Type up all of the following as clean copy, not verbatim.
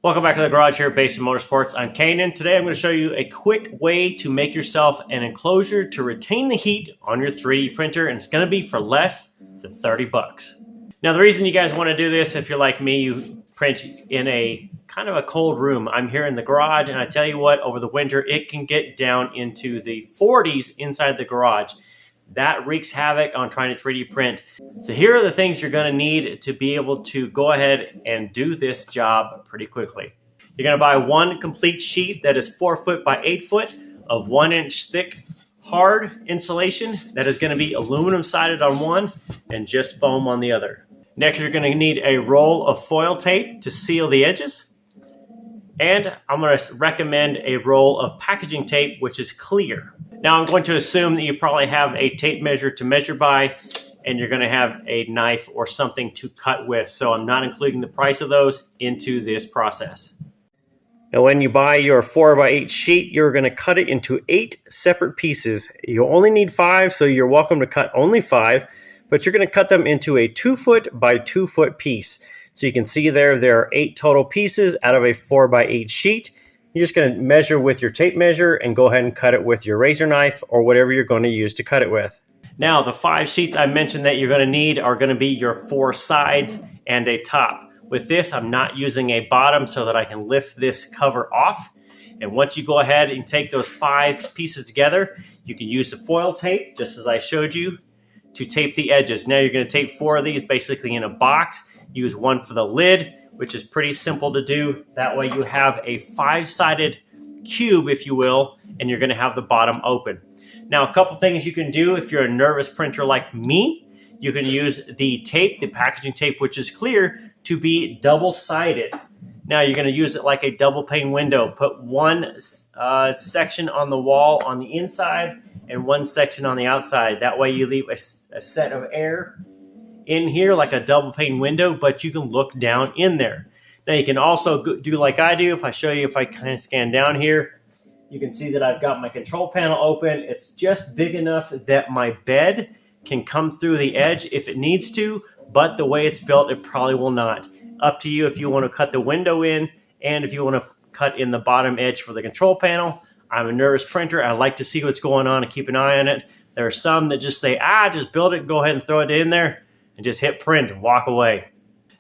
Welcome back to the garage here at Basin Motorsports. I'm Canaan. Today I'm going to show you a quick way to make yourself an enclosure to retain the heat on your 3D printer, and it's going to be for less than 30 bucks. Now the reason you guys want to do this, if you're like me, you print in a kind of a cold room. I'm here in the garage, and I tell you what, over the winter it can get down into the 40s inside the garage. That wreaks havoc on trying to 3D print. So here are the things you're going to need to be able to go ahead and do this job pretty quickly. You're going to buy one complete sheet that is 4 foot by 8 foot of 1 inch thick hard insulation that is going to be aluminum sided on one and just foam on the other. Next, you're going to need a roll of foil tape to seal the edges. And I'm going to recommend a roll of packaging tape, which is clear. Now I'm going to assume that you probably have a tape measure to measure by, and you're going to have a knife or something to cut with. So I'm not including the price of those into this process. Now when you buy your 4x8 sheet, you're going to cut it into 8 separate pieces. You only need 5, so you're welcome to cut only 5, but you're going to cut them into a 2 foot by 2 foot piece. So you can see there are 8 total pieces out of a 4x8 sheet. You're just going to measure with your tape measure and go ahead and cut it with your razor knife or whatever you're going to use to cut it with. Now the 5 sheets I mentioned that you're going to need are going to be your 4 sides and a top. With this, I'm not using a bottom so that I can lift this cover off. And once you go ahead and take those 5 pieces together, you can use the foil tape, just as I showed you, to tape the edges. Now you're going to tape 4 of these basically in a box. Use one for the lid, which is pretty simple to do. That way you have a 5-sided cube, if you will, and you're going to have the bottom open. Now, a couple things you can do if you're a nervous printer like me. You can use the tape, the packaging tape, which is clear, to be double-sided. Now, you're going to use it like a double pane window. Put one section on the wall on the inside and one section on the outside. That way you leave a set of air in here like a double pane window, but you can look down in there. Now you can also do like I do. If I show you, if I kind of scan down here, you can see that I've got my control panel open. It's just big enough that my bed can come through the edge if it needs to, but the way it's built, it probably will not. Up to you if you want to cut the window in and if you want to cut in the bottom edge for the control panel. I'm a nervous printer. I like to see what's going on and keep an eye on it. There are some that just say, just build it, go ahead and throw it in there and just hit print and walk away.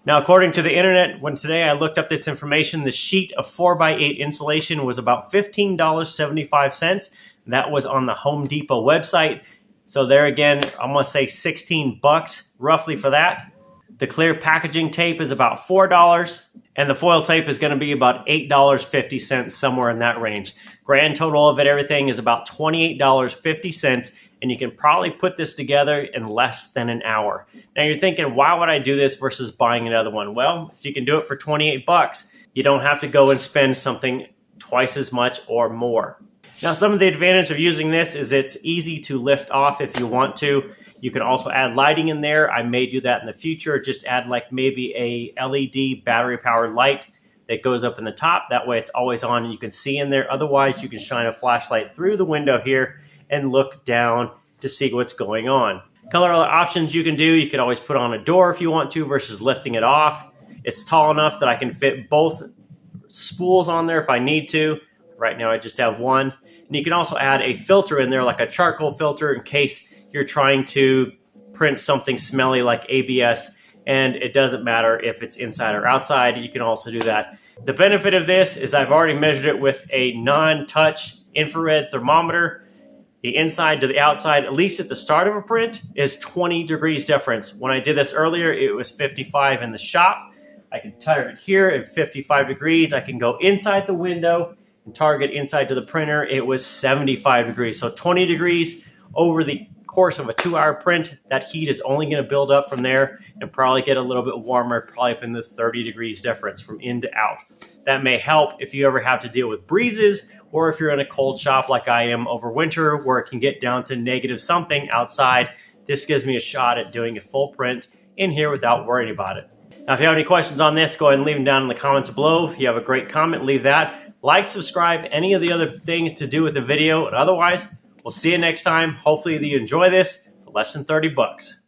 Now, according to the internet, when today I looked up this information, the sheet of 4x8 insulation was about $15.75. That was on the Home Depot website. So there again, I'm going to say 16 bucks roughly for that. The clear packaging tape is about $4, and the foil tape is going to be about $8.50, somewhere in that range. Grand total of everything is about $28.50. And you can probably put this together in less than an hour. Now you're thinking, why would I do this versus buying another one? Well, if you can do it for 28 bucks, you don't have to go and spend something twice as much or more. Now, some of the advantage of using this is it's easy to lift off if you want to. You can also add lighting in there. I may do that in the future. Just add like maybe a LED battery powered light that goes up in the top. That way it's always on and you can see in there. Otherwise, you can shine a flashlight through the window here and look down to see what's going on. Color options you can do. You could always put on a door if you want to versus lifting it off. It's tall enough that I can fit both spools on there if I need to. Right now I just have one. And you can also add a filter in there, like a charcoal filter, in case you're trying to print something smelly like ABS, and it doesn't matter if it's inside or outside. You can also do that. The benefit of this is I've already measured it with a non-touch infrared thermometer. The inside to the outside, at least at the start of a print, is 20 degrees difference. When I did this earlier, it was 55 in the shop. I can target here at 55 degrees. I can go inside the window and target inside to the printer. It was 75 degrees. So 20 degrees over the course of a 2-hour print. That heat is only going to build up from there and probably get a little bit warmer, probably up in the 30 degrees difference from in to out. That may help if you ever have to deal with breezes, or if you're in a cold shop like I am over winter where it can get down to negative something outside. This gives me a shot at doing a full print in here without worrying about it. Now, if you have any questions on this, go ahead and leave them down in the comments below. If you have a great comment, leave that. Like, subscribe, any of the other things to do with the video. And otherwise, we'll see you next time. Hopefully you enjoy this for less than 30 bucks.